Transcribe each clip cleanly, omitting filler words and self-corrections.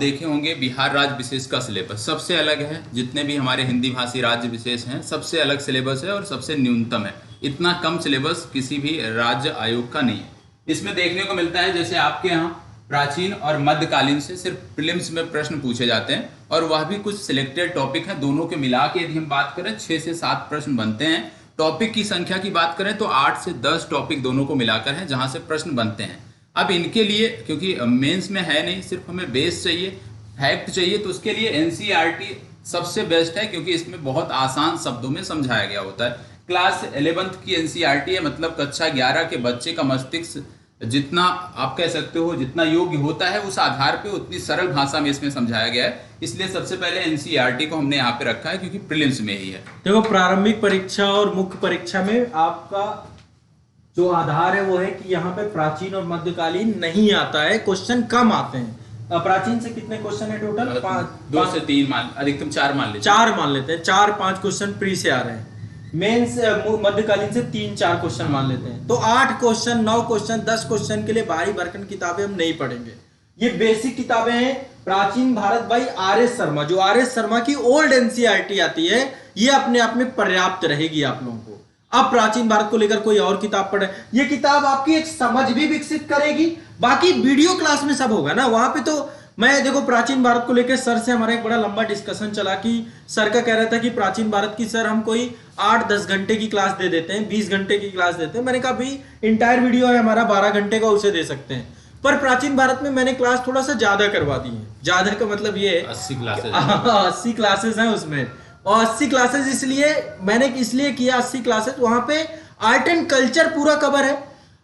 देखे होंगे बिहार राज्य विशेष का सिलेबस सबसे अलग है, जितने भी हमारे हिंदी भाषी राज्य विशेष हैं सबसे अलग सिलेबस है और सबसे न्यूनतम है। इतना कम सिलेबस किसी भी राज्य आयोग का नहीं है। इसमें देखने को मिलता है जैसे आपके यहाँ प्राचीन और मध्यकालीन से सिर्फ प्रीलिम्स में प्रश्न पूछे जाते हैं, और वह भी कुछ सिलेक्टेड टॉपिक है। दोनों के मिला के यदि हम बात करें 6 से 7 प्रश्न बनते हैं। टॉपिक की संख्या की बात करें तो 8 से 10 टॉपिक दोनों को मिलाकर है जहां से प्रश्न बनते हैं। अब इनके लिए क्योंकि मेंस में है नहीं, सिर्फ हमें बेस चाहिए, फैक्ट चाहिए, तो उसके लिए एनसीईआरटी सबसे बेस्ट है क्योंकि इसमें बहुत आसान शब्दों में समझाया गया होता है। क्लास 11th की एनसीईआरटी है, मतलब कक्षा 11 के बच्चे का मस्तिष्क जितना आप कह सकते हो जितना योग्य होता है उस आधार पे उतनी सरल भाषा में इसमें समझाया गया है। इसलिए सबसे पहले एनसीईआरटी को हमने यहाँ पे रखा है क्योंकि प्रीलिम्स में ही है। देखो, प्रारंभिक परीक्षा और मुख्य परीक्षा में आपका जो आधार है वो है कि यहाँ पे प्राचीन और मध्यकालीन नहीं आता है, क्वेश्चन कम आते हैं। प्राचीन से कितने क्वेश्चन है टोटल? 2 से 3 मान, अधिकतम 4 मान लेते हैं। 4 मान लेते हैं, 4-5 क्वेश्चन प्री से आ रहे हैं। मेंस मध्यकालीन से 3-4 क्वेश्चन मान लेते हैं, तो 8 क्वेश्चन, 9 क्वेश्चन, 10 क्वेश्चन के लिए भारी भरकम किताबें हम नहीं पढ़ेंगे। ये बेसिक किताबें हैं। प्राचीन भारत बाई आर.एस. शर्मा, जो आर.एस. शर्मा की ओल्ड एनसीईआरटी आती है, ये अपने आप में पर्याप्त रहेगी आप लोगों को। अब प्राचीन भारत को लेकर कोई और किताब पढ़े, ये किताब आपकी एक समझ भी विकसित करेगी। बाकी वीडियो क्लास में सब होगा ना, वहां पे तो मैं देखो प्राचीन भारत को लेकर सर से हमारा एक बड़ा लंबा डिस्कशन चला कि सर का कह रहा था कि प्राचीन भारत की सर हम कोई 8-10 घंटे की क्लास दे देते हैं, 20 घंटे की क्लास देते हैं। मैंने कहा भाई इंटायर वीडियो है हमारा 12 घंटे का, उसे दे सकते हैं। पर प्राचीन भारत में मैंने क्लास थोड़ा सा ज्यादा करवा दी है। ज्यादा का मतलब ये 80 क्लासेस 80 क्लासेस हैं उसमें, और 80 क्लासेस इसलिए मैंने किया 80 क्लासेस। वहां पे आर्ट एंड कल्चर पूरा कवर है।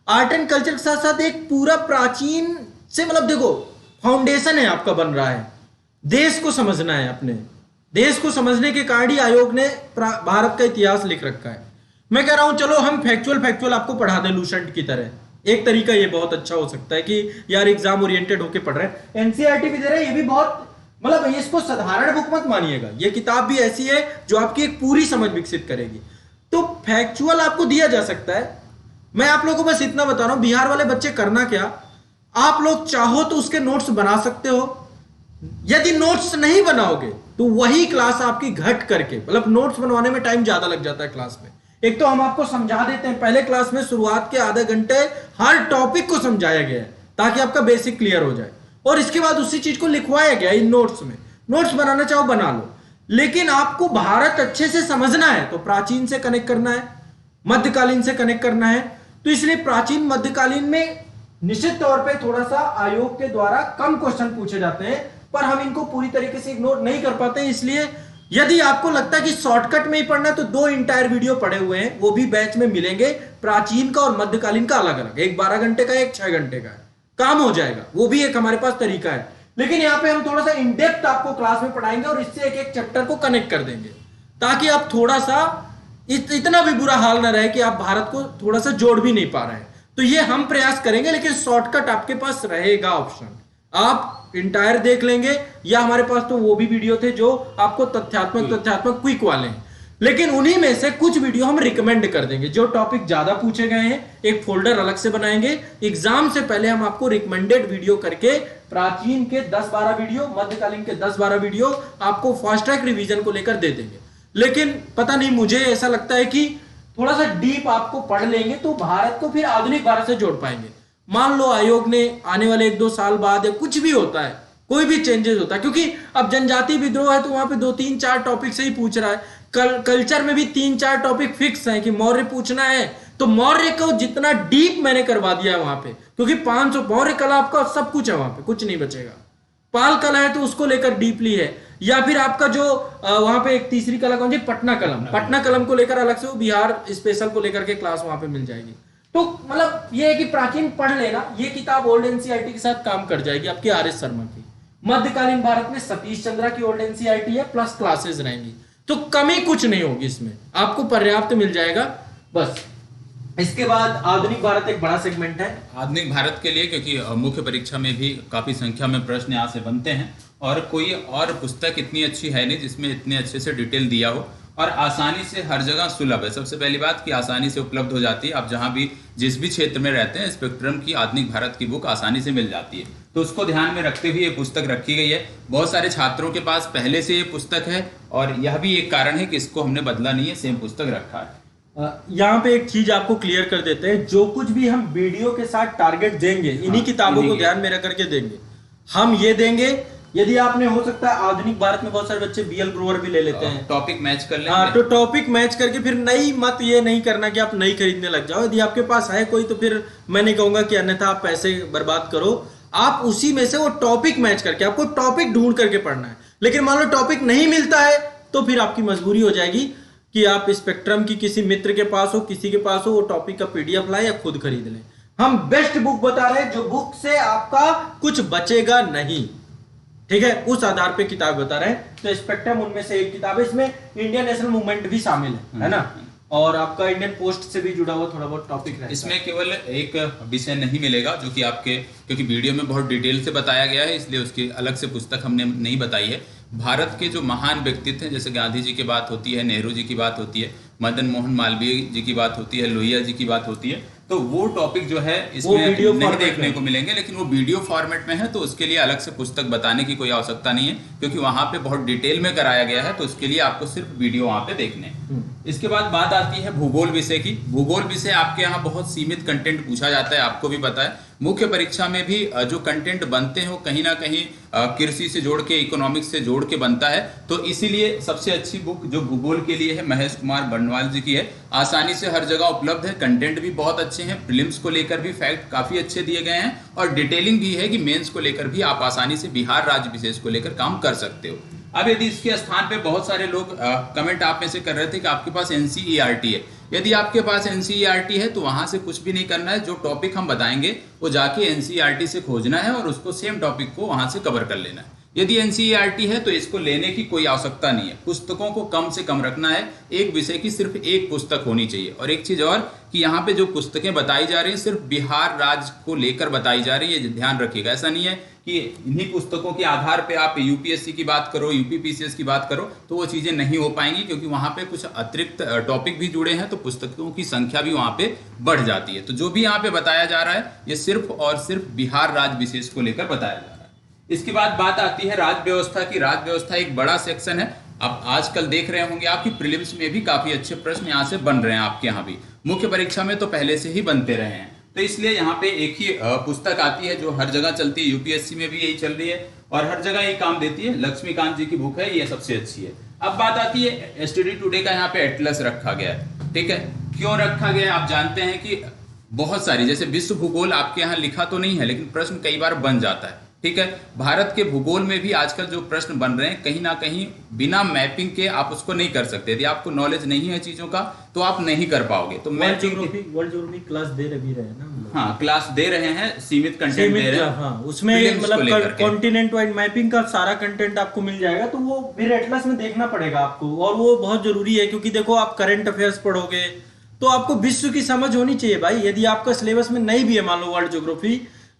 आर्ट एंड कल्चर के साथ साथ एक पूरा प्राचीन से मतलब देखो फाउंडेशन है आपका बन रहा है। देश को समझना है, अपने देश को समझने के कारण ही आयोग ने भारत का इतिहास लिख रखा है। मैं कह रहा हूं चलो हम फैक्चुअल आपको पढ़ा दें लूसेंट की तरह। एक तरीका ये बहुत अच्छा हो सकता है कि यार एग्जाम ओरिएंटेड होके पढ़ रहे हैं, एनसीईआरटी भी दे रहे हैं, ये भी बहुत मतलब इसको साधारण बुक मत मानिएगा। ये किताब भी ऐसी है जो आपकी एक पूरी समझ विकसित करेगी। तो फैक्चुअल आपको दिया जा सकता है। मैं आप लोगों को बस इतना बता रहा हूं, बिहार वाले बच्चे करना क्या, आप लोग चाहो तो उसके नोट्स बना सकते हो। यदि नोट्स नहीं बनाओगे तो वही क्लास आपकी घट करके, मतलब नोट्स बनवाने में टाइम ज्यादा लग जाता है क्लास में। एक तो हम आपको समझा देते हैं, पहले क्लास में शुरुआत के आधे घंटे हर टॉपिक को समझाया गया है ताकि आपका बेसिक क्लियर हो जाए, और इसके बाद उसी चीज को लिखवाया गया इन नोट्स में। नोट्स बनाना चाहो बना लो, लेकिन आपको भारत अच्छे से समझना है तो प्राचीन से कनेक्ट करना है, मध्यकालीन से कनेक्ट करना है। तो इसलिए प्राचीन मध्यकालीन में निश्चित तौर पे थोड़ा सा आयोग के द्वारा कम क्वेश्चन पूछे जाते हैं, पर हम इनको पूरी तरीके से इग्नोर नहीं कर पाते। इसलिए यदि आपको लगता है कि शॉर्टकट में ही पढ़ना है तो 2 इंटायर वीडियो पढ़े हुए हैं, वो भी बैच में मिलेंगे, प्राचीन का और मध्यकालीन का अलग अलग, एक 12 घंटे का, एक 6 घंटे का है, काम हो जाएगा। वो भी एक हमारे पास तरीका है। लेकिन यहाँ पे हम थोड़ा सा इनडेप्थ आपको क्लास में पढ़ाएंगे और इससे एक चैप्टर को कनेक्ट कर देंगे ताकि आप थोड़ा सा इतना भी बुरा हाल ना रहे कि आप भारत को थोड़ा सा जोड़ भी नहीं पा रहे हैं। तो ये हम प्रयास करेंगे, लेकिन शॉर्टकट आपके पास रहेगा ऑप्शन। आप इंटायर देख लेंगे, या हमारे पास तो वो भी वीडियो थे जो आपको तथ्यात्मक क्विक वाले हैं, लेकिन उन्हीं में से कुछ वीडियो हम रिकमेंड कर देंगे। जो टॉपिक ज्यादा पूछे गए हैं एक फोल्डर अलग से बनाएंगे, एग्जाम से पहले हम आपको रिकमेंडेड वीडियो करके प्राचीन के 10-12 वीडियो, मध्यकालीन के 10-12 वीडियो आपको फास्ट ट्रैक रिवीजन को लेकर दे देंगे। लेकिन पता नहीं, मुझे ऐसा लगता है कि थोड़ा सा डीप आपको पढ़ लेंगे तो भारत को फिर आधुनिक भारत से जोड़ पाएंगे। मान लो आयोग ने आने वाले 1-2 साल बाद या कुछ भी होता है, कोई भी चेंजेस होता है, क्योंकि अब जनजाति विद्रोह है तो वहां पे 2-3-4 टॉपिक से ही पूछ रहा है। कल्चर में भी 3-4 टॉपिक फिक्स हैं कि मौर्य पूछना है, तो मौर्य को जितना डीप मैंने करवा दिया है वहां पे, क्योंकि 500 मौर्य कला आपका सब कुछ है वहां पे, कुछ नहीं बचेगा। पाल कला है तो उसको लेकर डीपली है, या फिर आपका जो वहां पे एक तीसरी कला कौन सी, पटना कलम को लेकर अलग से वो बिहार स्पेशल को लेकर के क्लास वहां पे मिल जाएगी। तो मतलब ये है कि प्राचीन पढ़ लेना, ये किताब ओल्ड एनसीईआरटी के साथ काम कर जाएगी आपकी आर.एस. शर्मा की। मध्यकालीन भारत में सतीश चंद्रा की ओल्ड एनसीईआरटी है, प्लस क्लासेस रहेंगी, तो कमी कुछ नहीं होगी इसमें, आपको पर्याप्त मिल जाएगा बस। इसके बाद आधुनिक भारत एक बड़ा सेगमेंट है। आधुनिक भारत के लिए क्योंकि मुख्य परीक्षा में भी काफी संख्या में प्रश्न यहाँ से बनते हैं, और कोई और पुस्तक इतनी अच्छी है नहीं जिसमें इतने अच्छे से डिटेल दिया हो, और आसानी से हर जगह सुलभ है। सबसे पहली बात कि आसानी से उपलब्ध हो जाती है, आप जहां भी जिस भी क्षेत्र में रहते हैं स्पेक्ट्रम की आधुनिक भारत की बुक आसानी से मिल जाती है। तो उसको ध्यान में रखते हुए ये पुस्तक रखी गई है। बहुत सारे छात्रों के पास पहले से ये पुस्तक है और यह भी एक कारण है कि इसको हमने बदला नहीं है, सेम पुस्तक रखा है। यहाँ पे एक चीज आपको क्लियर कर देते हैं, जो कुछ भी हम वीडियो के साथ टारगेट देंगे इन्हीं किताबों को ध्यान में रख करके देंगे। हम ये देंगे, यदि आपने हो सकता है आधुनिक भारत में बहुत सारे बच्चे बीएल ग्रोवर भी ले लेते हैं, टॉपिक मैच कर लेंगे। हाँ, तो टॉपिक मैच करके फिर नई मत ये नहीं करना कि आप नई खरीदने लग जाओ। यदि आपके पास है कोई तो फिर मैं नहीं कहूंगा कि अन्यथा आप पैसे बर्बाद करो, आप उसी में से वो टॉपिक मैच करके आपको टॉपिक ढूंढ करके पढ़ना है। लेकिन मान लो टॉपिक नहीं मिलता है तो फिर आपकी मजबूरी हो जाएगी कि आप स्पेक्ट्रम की किसी मित्र के पास हो, किसी के पास हो, वो टॉपिक का पीडीएफ लाए या खुद खरीद लें। हम बेस्ट बुक बता रहे हैं जो बुक से आपका कुछ बचेगा नहीं, ठीक है, उस आधार पे किताब बता रहे हैं। तो स्पेक्ट्रम उनमें से एक किताब है, इसमें इंडियन नेशनल मूवमेंट भी शामिल है ना, और आपका इंडियन पोस्ट से भी जुड़ा हुआ थोड़ा बहुत टॉपिक है। इसमें केवल एक विषय नहीं मिलेगा जो कि आपके, क्योंकि वीडियो में बहुत डिटेल से बताया गया है इसलिए उसकी अलग से पुस्तक हमने नहीं बताई है। भारत के जो महान व्यक्तित्व हैं, जैसे गांधी जी की बात होती है, नेहरू जी की बात होती है, मदन मोहन मालवीय जी की बात होती है, लोहिया जी की बात होती है, तो वो टॉपिक जो है इसमें नहीं देखने को मिलेंगे, लेकिन वो वीडियो फॉर्मेट में है तो उसके लिए अलग से पुस्तक बताने की कोई आवश्यकता नहीं है, क्योंकि वहां पे बहुत डिटेल में कराया गया है, तो उसके लिए आपको सिर्फ वीडियो वहां पे देखने हैं। इसके बाद बात आती है भूगोल विषय की। भूगोल विषय आपके यहाँ बहुत सीमित कंटेंट पूछा जाता है, आपको भी पता है। मुख्य परीक्षा में भी जो कंटेंट बनते हैं वो कहीं ना कहीं कृषि से जोड़ के, इकोनॉमिक्स से जोड़ के बनता है, तो इसीलिए सबसे अच्छी बुक जो भूगोल के लिए है महेश कुमार बंडवाल जी की है। आसानी से हर जगह उपलब्ध है, कंटेंट भी बहुत अच्छे हैं, प्रीलिम्स को लेकर भी फैक्ट काफी अच्छे दिए गए हैं और डिटेलिंग भी है कि मेंस को लेकर भी आप आसानी से बिहार राज्य विशेष को लेकर काम कर सकते हो। अब यदि इसके स्थान पे बहुत सारे लोग कमेंट आप में से कर रहे थे कि आपके पास एनसीईआरटी है, यदि आपके पास एनसीईआरटी है तो वहां से कुछ भी नहीं करना है, जो टॉपिक हम बताएंगे वो जाके एनसीईआरटी से खोजना है और उसको सेम टॉपिक को वहां से कवर कर लेना है। यदि एनसीईआरटी है तो इसको लेने की कोई आवश्यकता नहीं है, पुस्तकों को कम से कम रखना है, एक विषय की सिर्फ एक पुस्तक होनी चाहिए। और एक चीज और कि यहाँ पे जो पुस्तकें बताई जा रही हैं सिर्फ बिहार राज्य को लेकर बताई जा रही है, ये ध्यान रखिएगा। ऐसा नहीं है कि इन्हीं पुस्तकों के आधार पे आप यूपीएससी की बात करो, यूपीपीसीएस की बात करो, तो वो चीजें नहीं हो पाएंगी, क्योंकि वहां पे कुछ अतिरिक्त टॉपिक भी जुड़े हैं, तो पुस्तकों की संख्या भी वहां पे बढ़ जाती है। तो जो भी यहाँ पे बताया जा रहा है ये सिर्फ और सिर्फ बिहार राज्य विशेष को लेकर बताया जा रहा है। इसके बाद बात आती है राज्य व्यवस्था की। राज्य व्यवस्था एक बड़ा सेक्शन है। अब आजकल देख रहे होंगे आपकी प्रीलिम्स में भी काफी अच्छे प्रश्न यहाँ से बन रहे हैं, आपके यहाँ भी मुख्य परीक्षा में तो पहले से ही बनते रहे हैं। तो इसलिए यहाँ पे एक ही पुस्तक आती है जो हर जगह चलती है, यूपीएससी में भी यही चल रही है और हर जगह यही काम देती है। लक्ष्मीकांत जी की बुक है, ये सबसे अच्छी है। अब बात आती है एसटीडी टुडे का, यहाँ पे एटलस रखा गया है, ठीक है। क्यों रखा गया है? आप जानते हैं कि बहुत सारी, जैसे विश्व भूगोल आपके यहाँ लिखा तो नहीं है लेकिन प्रश्न कई बार बन जाता है, ठीक है। भारत के भूगोल में भी आजकल जो प्रश्न बन रहे हैं कहीं ना कहीं बिना मैपिंग के आप उसको नहीं कर सकते। यदि आपको नॉलेज नहीं है चीजों का तो आप नहीं कर पाओगे। तो वर्ल्ड ज्योग्राफी क्लास दे भी रहे हैं ना, हाँ क्लास दे रहे हैं, सीमित कंटेंट दे रहे हैं, हाँ, उसमें मतलब कॉन्टिनेंट वाइड मैपिंग का सारा कंटेंट आपको मिल जाएगा। तो वो फिर एटलस में देखना पड़ेगा आपको, और वो बहुत जरूरी है, क्योंकि देखो आप करंट अफेयर्स पढ़ोगे तो आपको विश्व की समझ होनी चाहिए भाई। यदि आपका सिलेबस में नहीं भी है मान लो वर्ल्ड ज्योग्राफी,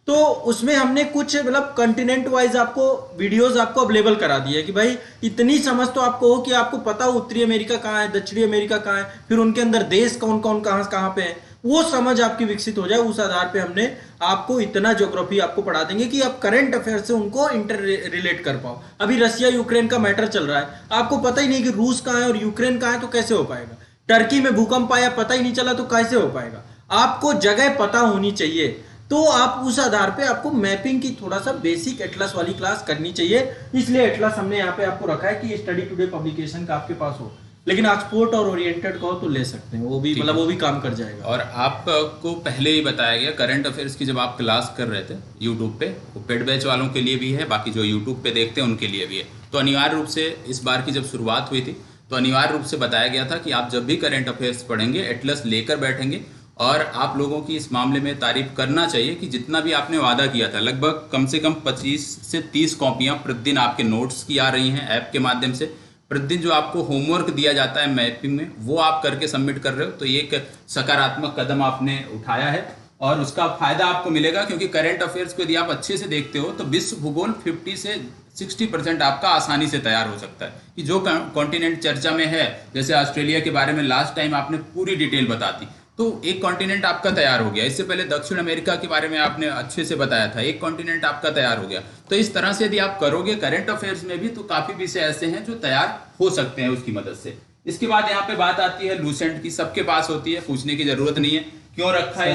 तो उसमें हमने कुछ मतलब कंटिनेंट वाइज आपको वीडियोस आपको अवेलेबल करा दिया है कि भाई इतनी समझ तो आपको हो कि आपको पता हो उत्तरी अमेरिका कहाँ है, दक्षिणी अमेरिका कहाँ है, फिर उनके अंदर देश कौन कौन कहाँ पे है, वो समझ आपकी विकसित हो जाए। उस आधार पे हमने आपको इतना ज्योग्राफी आपको पढ़ा देंगे कि आप करंट अफेयर से उनको इंटर रिलेट कर पाओ। अभी रशिया यूक्रेन का मैटर चल रहा है, आपको पता ही नहीं कि रूस कहाँ है और यूक्रेन कहाँ है, तो कैसे हो पाएगा। टर्की में भूकंप आया, पता ही नहीं चला, तो कैसे हो पाएगा। आपको जगह पता होनी चाहिए, तो आप उस आधार पे आपको मैपिंग की थोड़ा सा बेसिक एटलस वाली क्लास करनी चाहिए। इसलिए एटलस हमने यहाँ पे आपको रखा है कि स्टडी टुडे पब्लिकेशन का आपके पास हो, लेकिन ऑक्सफोर्ड और ओरिएंटेड कहो तो ले सकते हैं, वो भी मतलब वो भी काम कर जाएगा। और आपको पहले ही बताया गया करंट अफेयर्स की जब आप क्लास कर रहे थे यूट्यूब पे, वो पेड बैच वालों के लिए भी है, बाकी जो यूट्यूब पे देखते हैं उनके लिए भी है। तो अनिवार्य रूप से इस बार की जब शुरुआत हुई थी तो अनिवार्य रूप से बताया गया था कि आप जब भी करंट अफेयर्स पढ़ेंगे एटलस लेकर बैठेंगे। और आप लोगों की इस मामले में तारीफ करना चाहिए कि जितना भी आपने वादा किया था, लगभग कम से कम 25 से 30 कॉपियां प्रतिदिन आपके नोट्स की आ रही हैं ऐप के माध्यम से। प्रतिदिन जो आपको होमवर्क दिया जाता है मैपिंग में, वो आप करके सबमिट कर रहे हो, तो ये एक सकारात्मक कदम आपने उठाया है और उसका फायदा आपको मिलेगा। क्योंकि करंट अफेयर्स को यदि आप अच्छे से देखते हो तो विश्व भूगोल 50 से 60% आपका आसानी से तैयार हो सकता है। कि जो कॉन्टिनेंट चर्चा में है, जैसे ऑस्ट्रेलिया के बारे में लास्ट टाइम आपने पूरी डिटेल बता दी, तो एक कॉन्टिनेंट आपका तैयार हो गया। इससे पहले दक्षिण अमेरिका के बारे में आपने अच्छे से बताया था, एक कॉन्टिनेंट आपका तैयार हो गया। तो इस तरह से यदि आप करोगे करंट अफेयर्स में भी, तो काफी विषय ऐसे हैं जो तैयार हो सकते हैं उसकी मदद से। इसके बाद यहाँ पे बात आती है लूसेंट की, सबके पास होती है, पूछने की जरूरत नहीं है। क्यों रखा है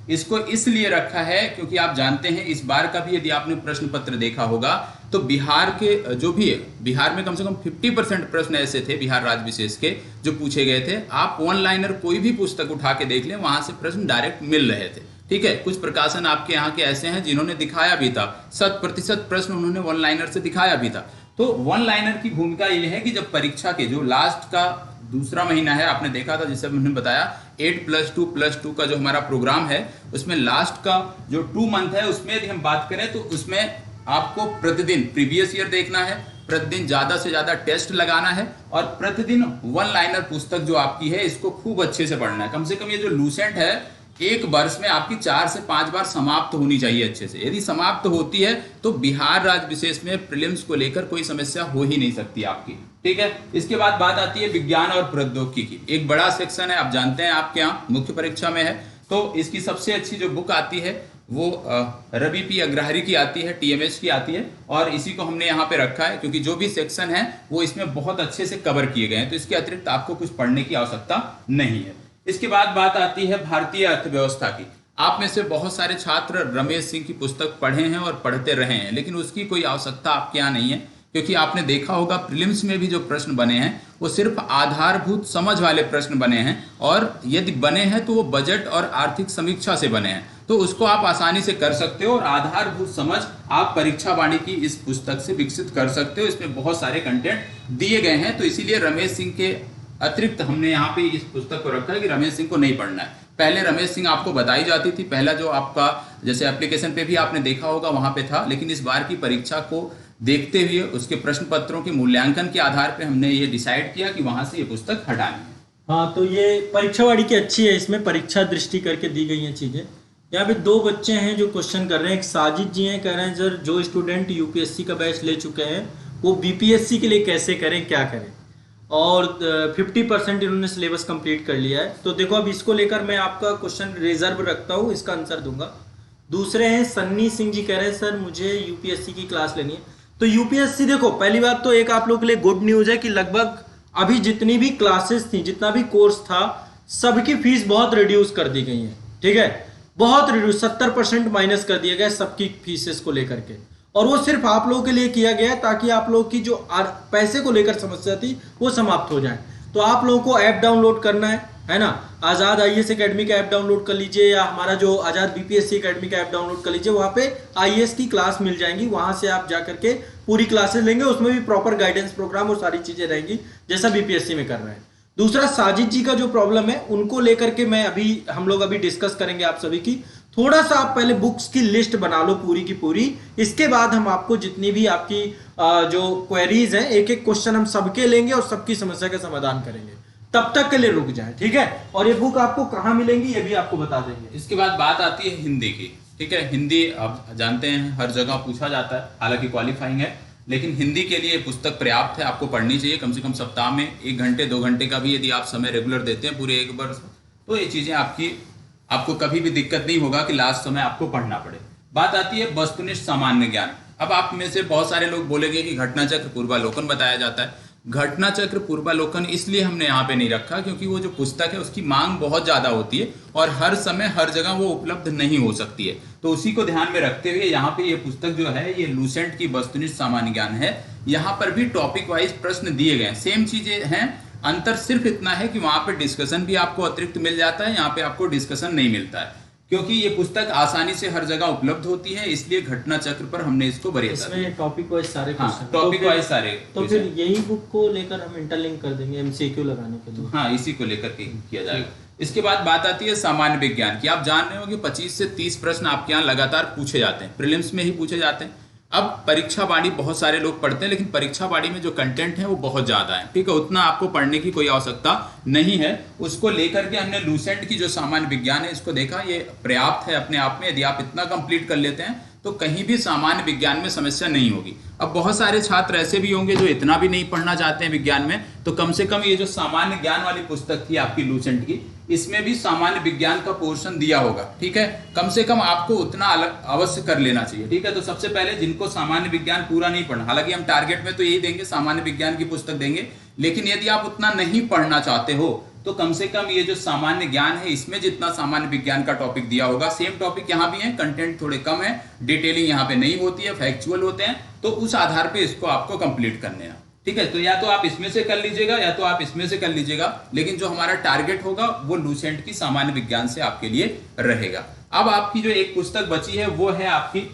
इसको इसलिए रखा है क्योंकि आप जानते हैं इस बार का भी यदि आपने प्रश्न पत्र देखा होगा तो बिहार के जो भी है, बिहार में कम से कम 50% प्रश्न ऐसे थे बिहार राज्य विशेष के जो पूछे गए थे। आप वन लाइनर कोई भी पुस्तक उठा के देख लें, वहां से प्रश्न डायरेक्ट मिल रहे थे। ठीक है, कुछ प्रकाशन आपके यहाँ के ऐसे हैं जिन्होंने दिखाया भी था, 100% प्रश्न उन्होंने वन लाइनर से दिखाया भी था। तो वन लाइनर की भूमिका यह है कि जब परीक्षा के जो लास्ट का दूसरा महीना है, आपने देखा था जिसे मैंने बताया 8+2+2 का जो हमारा प्रोग्राम है, उसमें लास्ट का जो 2 मंथ है उसमें यदि हम बात करें तो उसमें आपको प्रतिदिन प्रीवियस ईयर देखना है, प्रतिदिन ज्यादा से ज्यादा टेस्ट लगाना है और प्रतिदिन वन लाइनर पुस्तक जो आपकी है इसको खूब अच्छे से पढ़ना है। कम से कम ये जो लूसेंट है एक वर्ष में आपकी 4 से 5 बार समाप्त होनी चाहिए अच्छे से। यदि समाप्त होती है तो बिहार राज्य विशेष में प्रीलिम्स को लेकर कोई समस्या हो ही नहीं सकती आपकी। ठीक है, इसके बाद बात आती है विज्ञान और प्रौद्योगिकी की। एक बड़ा सेक्शन है, आप जानते हैं आपके यहाँ मुख्य परीक्षा में है। तो इसकी सबसे अच्छी जो बुक आती है वो रवि पी अग्रहरी की आती है, TMH की आती है, और इसी को हमने यहाँ पे रखा है क्योंकि जो भी सेक्शन है वो इसमें बहुत अच्छे से कवर किए गए हैं। तो इसके अतिरिक्त आपको कुछ पढ़ने की आवश्यकता नहीं है। इसके बाद बात आती है भारतीय अर्थव्यवस्था की। आप में से बहुत सारे छात्र रमेश सिंह की पुस्तक पढ़े हैं और पढ़ते रहे हैं, लेकिन उसकी कोई आवश्यकता आपके यहाँ नहीं है क्योंकि आपने देखा होगा प्रीलिम्स में भी जो प्रश्न बने हैं वो सिर्फ आधारभूत समझ वाले प्रश्न बने हैं, और यदि बने हैं तो वो बजट और आर्थिक समीक्षा से बने हैं। तो उसको आप आसानी से कर सकते हो और आधारभूत समझ आप परीक्षा वाणी की इस पुस्तक से विकसित कर सकते हो। इसमें बहुत सारे कंटेंट दिए गए हैं, तो इसीलिए रमेश सिंह के अतिरिक्त हमने यहाँ पे इस पुस्तक को रखा है कि रमेश सिंह को नहीं पढ़ना है। पहले रमेश सिंह आपको बताई जाती थी, पहला जो आपका जैसे एप्लीकेशन पे भी आपने देखा होगा वहां पे था, लेकिन इस बार की परीक्षा को देखते हुए उसके प्रश्न पत्रों के मूल्यांकन के आधार पे हमने ये डिसाइड किया कि वहां से ये पुस्तक हटानी है। हाँ, तो ये परीक्षावाड़ी की अच्छी है, इसमें परीक्षा दृष्टि करके दी गई हैं चीजें। यहाँ पे 2 बच्चे हैं जो क्वेश्चन कर रहे हैं। एक साजिद जी हैं, कह रहे हैं सर जो स्टूडेंट यूपीएससी का बैच ले चुके हैं वो बीपीएससी के लिए कैसे करें, क्या करें, और 50% इन्होंने सिलेबस कंप्लीट कर लिया है। तो देखो अब इसको लेकर मैं आपका क्वेश्चन रिजर्व रखता हूँ, इसका आंसर दूंगा। दूसरे हैं सन्नी सिंह जी, कह रहे हैं सर मुझे यूपीएससी की क्लास लेनी है। तो यूपीएससी देखो, पहली बात तो एक आप लोगों के लिए गुड न्यूज है कि लगभग अभी जितनी भी क्लासेस थी, जितना भी कोर्स था, सबकी फीस बहुत रिड्यूस कर दी गई है। ठीक है, बहुत रिड्यूस, 70% माइनस कर दिया गया सबकी फीसेस को लेकर के, और वो सिर्फ आप लोगों के लिए किया गया है ताकि आप लोगों की जो पैसे को लेकर समस्या थी वो समाप्त हो जाए। तो आप लोगों को ऐप डाउनलोड करना है ना, आजाद आईएएस एकेडमी का ऐप डाउनलोड कर लीजिए, या हमारा जो आजाद बीपीएससी एकेडमी का ऐप डाउनलोड कर लीजिए। वहां पे आईएएस की क्लास मिल जाएंगी, वहां से आप जाकर के पूरी क्लासेस लेंगे, उसमें भी प्रॉपर गाइडेंस प्रोग्राम और सारी चीजें रहेंगी जैसा बीपीएससी में कर रहे हैं। दूसरा, साजिद जी का जो प्रॉब्लम है उनको लेकर के हम लोग अभी डिस्कस करेंगे आप सभी की। थोड़ा सा आप पहले बुक्स की लिस्ट बना लो पूरी की पूरी, इसके बाद हम आपको जितनी भी आपकी जो क्वेरीज हैं, एक एक क्वेश्चन हम सबके लेंगे और सबकी समस्या का समाधान करेंगे। तब तक के लिए रुक जाए, ठीक है। और ये बुक आपको कहाँ मिलेंगी ये भी आपको बता देंगे। इसके बाद बात आती है हिंदी की। ठीक है, हिंदी आप जानते हैं हर जगह पूछा जाता है, हालांकि क्वालिफाइंग है, लेकिन हिंदी के लिए पुस्तक पर्याप्त है, आपको पढ़नी चाहिए। कम से कम सप्ताह में 1 घंटे 2 घंटे का भी यदि आप समय रेगुलर देते हैं पूरे 1 वर्ष, तो ये चीजें आपको कभी भी दिक्कत नहीं होगा कि लास्ट समय आपको पढ़ना पड़े। बात आती है वस्तुनिष्ठ सामान्य ज्ञान। अब आप में से बहुत सारे लोग बोलेंगे कि घटना चक्र पूर्वालोकन बताया जाता है। घटना चक्र पूर्वालोकन इसलिए हमने यहाँ पे नहीं रखा क्योंकि वो जो पुस्तक है उसकी मांग बहुत ज्यादा होती है और हर समय हर जगह वो उपलब्ध नहीं हो सकती है। तो उसी को ध्यान में रखते हुए यहाँ पे ये पुस्तक जो है ये लूसेंट की वस्तुनिष्ठ सामान्य ज्ञान है। यहाँ पर भी टॉपिक वाइज प्रश्न दिए गए हैं, सेम चीजें हैं, अंतर सिर्फ इतना है कि वहां पे डिस्कशन भी आपको अतिरिक्त मिल जाता है, यहाँ पे आपको डिस्कशन नहीं मिलता है क्योंकि ये पुस्तक आसानी से हर जगह उपलब्ध होती है, इसलिए घटना चक्र पर हमने इसको बरिया इसमें टॉपिक वाइज सारे क्वेश्चन, टॉपिक वाइज सारे। तो फिर यही बुक को लेकर हम इंटरलिंक कर देंगे एमसीक्यू लगाने के लिए। हाँ, इसी को लेकर के किया जाएगा। इसके बाद बात आती है सामान्य विज्ञान की। आप जान रहे हो कि 25 से 30 प्रश्न आपके यहाँ लगातार पूछे जाते हैं, प्रीलिम्स में ही पूछे जाते हैं। अब परीक्षा बाड़ी बहुत सारे लोग पढ़ते हैं, लेकिन परीक्षा बाड़ी में जो कंटेंट है वो बहुत ज्यादा है, ठीक है, उतना आपको पढ़ने की कोई आवश्यकता नहीं है। उसको लेकर के हमने लूसेंट की जो सामान्य विज्ञान है इसको देखा, ये पर्याप्त है अपने आप में। यदि आप इतना कंप्लीट कर लेते हैं तो कहीं भी सामान्य विज्ञान में समस्या नहीं होगी। अब बहुत सारे छात्र ऐसे भी होंगे जो इतना भी नहीं पढ़ना चाहते हैं विज्ञान में, तो कम से कम ये जो सामान्य ज्ञान वाली पुस्तक थी आपकी लूसेंट की, इसमें भी सामान्य विज्ञान का पोर्शन दिया होगा, ठीक है। कम से कम आपको उतना अवश्य कर लेना चाहिए, ठीक है। तो सबसे पहले जिनको सामान्य विज्ञान पूरा नहीं पढ़ना, हालांकि हम टारगेट में तो यही देंगे, सामान्य विज्ञान की पुस्तक देंगे, लेकिन यदि आप उतना नहीं पढ़ना चाहते हो तो कम से कम ये जो सामान्य ज्ञान है इसमें जितना सामान्य विज्ञान का टॉपिक दिया होगा, सेम टॉपिक यहाँ भी है, कंटेंट थोड़े कम है, डिटेलिंग यहाँ पे नहीं होती है, फैक्चुअल होते हैं, तो उस आधार पे इसको आपको कंप्लीट करने हैं, ठीक है। तो या तो आप इसमें से कर लीजिएगा या तो आप इसमें से कर लीजिएगा, लेकिन जो हमारा टारगेट होगा वो लूसेंट की सामान्य विज्ञान से आपके लिए रहेगा। अब आपकी जो एक पुस्तक बची है वो है आपकी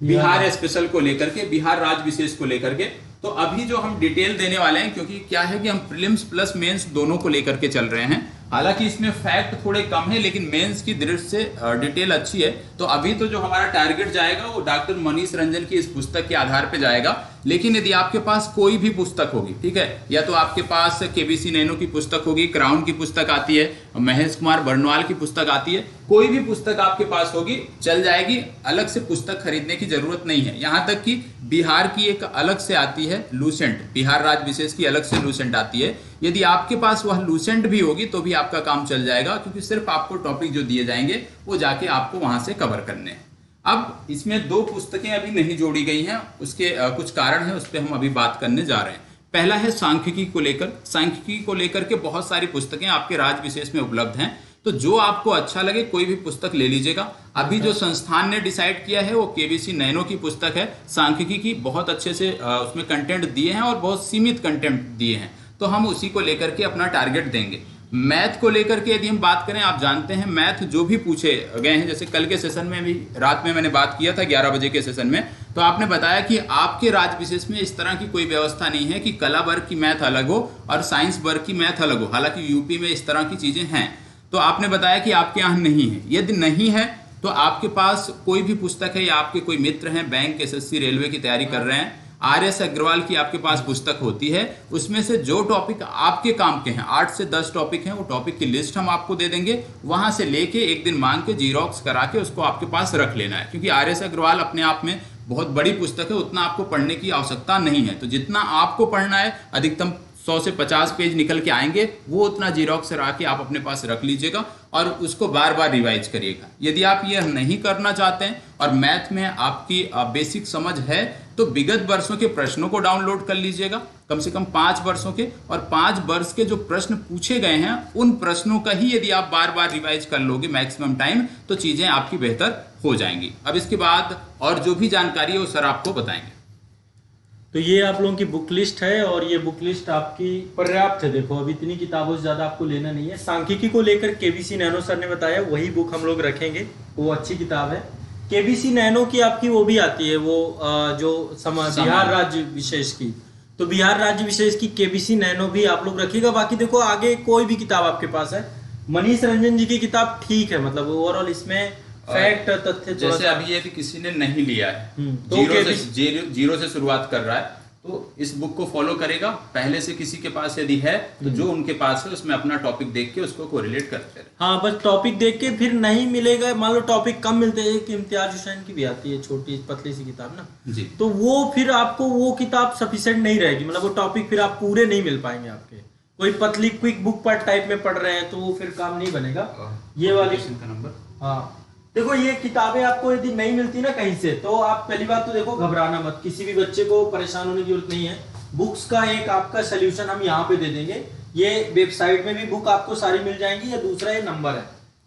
बिहार स्पेशल को लेकर के, बिहार राज्य विशेष को लेकर के। तो अभी जो हम डिटेल देने वाले हैं, क्योंकि क्या है कि हम प्रीलिम्स प्लस मेंस दोनों को लेकर के चल रहे हैं, हालांकि इसमें फैक्ट थोड़े कम है लेकिन मेंस की दृष्टि से डिटेल अच्छी है। तो अभी तो जो हमारा टारगेट जाएगा वो डॉक्टर मनीष रंजन की इस पुस्तक के आधार पे जाएगा, लेकिन यदि आपके पास कोई भी पुस्तक होगी, ठीक है, या तो आपके पास केबीसी नैनो की पुस्तक होगी, क्राउन की पुस्तक आती है, महेश कुमार बर्नवाल की पुस्तक आती है, कोई भी पुस्तक आपके पास होगी चल जाएगी, अलग से पुस्तक खरीदने की जरूरत नहीं है। यहाँ तक कि बिहार की एक अलग से आती है लूसेंट, बिहार राज्य विशेष की अलग से लूसेंट आती है, यदि आपके पास वह लूसेंट भी होगी तो भी आपका काम चल जाएगा, क्योंकि सिर्फ आपको टॉपिक जो दिए जाएंगे वो जाके आपको वहां से कवर करने हैं। अब इसमें दो पुस्तकें अभी नहीं जोड़ी गई हैं, उसके कुछ कारण है, उस पर हम अभी बात करने जा रहे हैं। पहला है सांख्यिकी को लेकर। सांख्यिकी को लेकर के बहुत सारी पुस्तकें आपके राज्य विशेष में उपलब्ध हैं, तो जो आपको अच्छा लगे कोई भी पुस्तक ले लीजिएगा। अभी जो संस्थान ने डिसाइड किया है वो केबीसी नैनो की पुस्तक है, सांख्यिकी की, बहुत अच्छे से उसमें कंटेंट दिए हैं और बहुत सीमित कंटेंट दिए हैं, तो हम उसी को लेकर के अपना टारगेट देंगे। मैथ को लेकर के यदि हम बात करें, आप जानते हैं मैथ जो भी पूछे गए हैं, जैसे कल के सेशन में भी रात में मैंने बात किया था 11 बजे के सेशन में, तो आपने बताया कि आपके राज्य विशेष में इस तरह की कोई व्यवस्था नहीं है कि कला वर्ग की मैथ अलग हो और साइंस वर्ग की मैथ अलग हो, हालांकि यूपी में इस तरह की चीजें हैं। तो आपने बताया कि आपके यहाँ नहीं है, यदि नहीं है तो आपके पास कोई भी पुस्तक है या आपके कोई मित्र हैं बैंक, एसएससी, रेलवे की तैयारी कर रहे हैं, आर.एस. अग्रवाल की आपके पास पुस्तक होती है, उसमें से जो टॉपिक आपके काम के हैं, 8 से 10 टॉपिक हैं, वो टॉपिक की लिस्ट हम आपको दे देंगे, वहां से लेके एक दिन मांग के जीरोक्स करा के उसको आपके पास रख लेना है, क्योंकि आर.एस. अग्रवाल अपने आप में बहुत बड़ी पुस्तक है, उतना आपको पढ़ने की आवश्यकता नहीं है। तो जितना आपको पढ़ना है, अधिकतम 100 से 50 पेज निकल के आएंगे, वो उतना जीरोक्स करा के आप अपने पास रख लीजिएगा और उसको बार बार रिवाइज करिएगा। यदि आप ये नहीं करना चाहते हैं और मैथ में आपकी बेसिक समझ है तो विगत वर्षों के प्रश्नों को डाउनलोड कर लीजिएगा, कम से कम 5 वर्षों के, और 5 वर्ष के जो प्रश्न पूछे गए हैं उन प्रश्नों का ही यदि आप बार बार रिवाइज कर लोगे मैक्सिमम टाइम, तो चीजें आपकी बेहतर हो जाएंगी। अब इसके बाद और जो भी जानकारी है वो सर आपको बताएंगे। तो ये आप लोगों की बुक लिस्ट है और ये बुक लिस्ट आपकी पर्याप्त है। देखो अब इतनी किताबों से ज्यादा आपको लेना नहीं है। सांख्यिकी को लेकर केबीसी नैनो सर ने बताया, वही बुक हम लोग रखेंगे, वो अच्छी किताब है। केबीसी नैनो की आपकी वो भी आती है, वो जो बिहार राज्य विशेष की, तो बिहार राज्य विशेष की केबीसी नैनो भी आप लोग रखिएगा। बाकी देखो आगे कोई भी किताब आपके पास है, मनीष रंजन जी की किताब ठीक है, मतलब ओवरऑल इसमें फैक्ट तथ्य, जैसे अभी ये किसी ने नहीं लिया है, तो जीरो से शुरुआत कर रहा है, तो इस बुक को फॉलो करेगा। पहले से किसी के पास यदि है तो जो उनके पास है उसमें अपना टॉपिक देख के उसको कोरिलेट करते रहे। हाँ, बस टॉपिक देख के, फिर नहीं मिलेगा, मान लो टॉपिक कम मिलते हैं, एक इम्तियाज हुसैन की भी आती है छोटी पतली सी किताब ना जी, तो वो फिर आपको वो किताब सफिशिएंट नहीं रहेगी, मतलब वो टॉपिक फिर आप पूरे नहीं मिल पाएंगे आपके। कोई पतली क्विक बुक पर टाइप में पढ़ रहे हैं तो वो फिर काम नहीं बनेगा। ये वाली का नंबर, हाँ देखो ये किताबें आपको यदि नहीं मिलती ना कहीं से, तो आप पहली बात तो देखो घबराना मत, किसी भी बच्चे को परेशान होने की जरूरत नहीं है। बुक्स का एक आपका सोल्यूशन हम यहाँ पे दे देंगे, ये वेबसाइट में भी बुक आपको सारी मिल जाएंगी, या दूसरा ये नंबर है,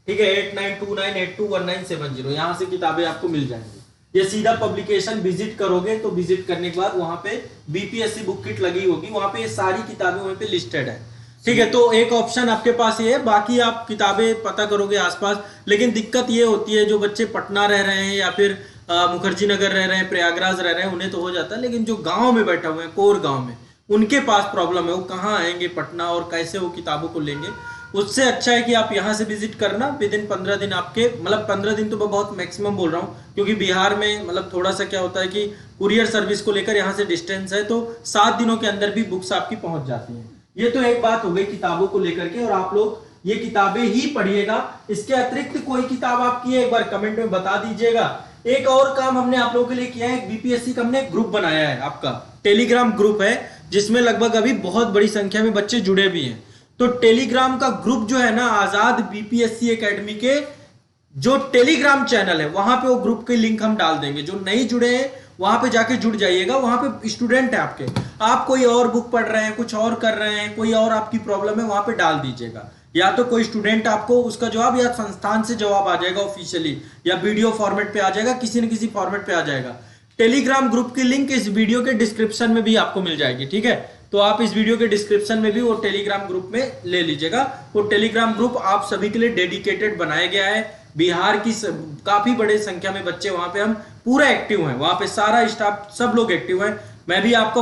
ठीक है, 8929821970, यहाँ से किताबें आपको मिल जाएंगी। ये सीधा पब्लिकेशन विजिट करोगे तो विजिट करने के बाद वहां पे बीपीएससी बुक किट लगी होगी, वहां पे ये सारी किताबें वहां पे लिस्टेड है, ठीक है। तो एक ऑप्शन आपके पास ये है, बाकी आप किताबें पता करोगे आसपास। लेकिन दिक्कत ये होती है जो बच्चे पटना रह रहे हैं या फिर मुखर्जी नगर रह रहे हैं, प्रयागराज रह रहे हैं, उन्हें तो हो जाता है, लेकिन जो गांव में बैठे हुए हैं, कोर गांव में, उनके पास प्रॉब्लम है, वो कहाँ आएंगे पटना और कैसे वो किताबों को लेंगे। उससे अच्छा है कि आप यहाँ से विजिट करना, विद इन 15 दिन आपके, मतलब 15 दिन तो मैं बहुत मैक्सिमम बोल रहा हूँ, क्योंकि बिहार में मतलब थोड़ा सा क्या होता है कि कुरियर सर्विस को लेकर यहाँ से डिस्टेंस है, तो 7 दिनों के अंदर भी बुक्स आपकी पहुंच जाती हैं। ये तो एक बात हो गई किताबों को लेकर के, और आप लोग ये किताबें ही पढ़िएगा। इसके अतिरिक्त कोई किताब आपकी है एक बार कमेंट में बता दीजिएगा, एक और काम हमने आप लोगों के लिए किया है, बीपीएससी का हमने ग्रुप बनाया है, आपका टेलीग्राम ग्रुप है जिसमें लगभग अभी बहुत बड़ी संख्या में बच्चे जुड़े भी हैं। तो टेलीग्राम का ग्रुप जो है ना, आजाद बीपीएससी एकेडमी के जो टेलीग्राम चैनल है वहां पे वो ग्रुप के लिंक हम डाल देंगे। जो नहीं जुड़े हैं वहां पे जाके जुड़ जाइएगा। वहां पे स्टूडेंट है आपके, आप कोई और बुक पढ़ रहे हैं, कुछ और कर रहे हैं, कोई और आपकी प्रॉब्लम है, वहां पे डाल दीजिएगा। या तो कोई स्टूडेंट आपको उसका जवाब या संस्थान से जवाब आ जाएगा ऑफिशियली, या वीडियो फॉर्मेट पे आ जाएगा, किसी न किसी फॉर्मेट पे आ जाएगा। टेलीग्राम ग्रुप की लिंक इस वीडियो के डिस्क्रिप्शन में भी आपको मिल जाएगी, ठीक है। तो आप इस वीडियो के डिस्क्रिप्शन में भी वो टेलीग्राम ग्रुप में ले लीजिएगा। वो टेलीग्राम ग्रुप आप सभी के लिए डेडिकेटेड बनाया गया है। बिहार की काफी बड़े संख्या में बच्चे वहां पे हम पूरा एक्टिव हैं, वहां पे सारा स्टाफ सब लोग एक्टिव हैं। मैं भी आपको